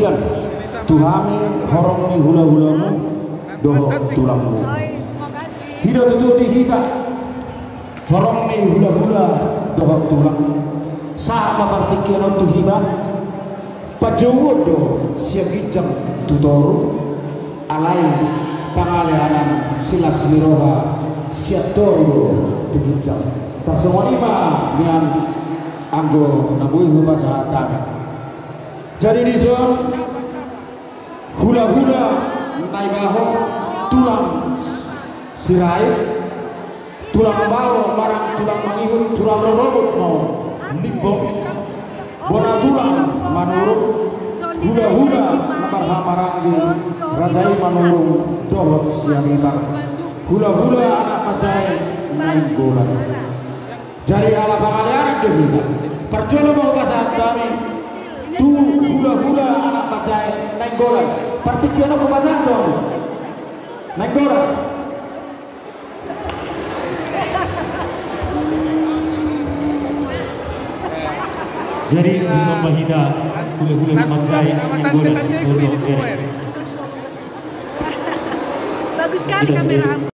partikian tuhami horong ni hula-hulamu doho tulangmu hidup itu dihita horong ni hula-hula doho tulang sama partikian tu hita pajowodo siagijam tutoru alai pangaleanan silas liroha siatoro tugijam tarsongonima nian anggo nabui bahasa tani. Jadi di sana hula-hula naibaho tulang sirait tulang balo marang tulang mangihut tulang robot mau limbong bona tulang manurung hula-hula namar hamarangi rajai manurung dohot siamitar hula-hula anak macai nainggolan. Jadi ala pangaleanan dehita perjono mau kasat kami tu hula-hula anak macai nainggolan partikiano kumasanto nainggolan. Jadi bisa mahida hula-hula macai nainggolan. Bagus sekali kamera.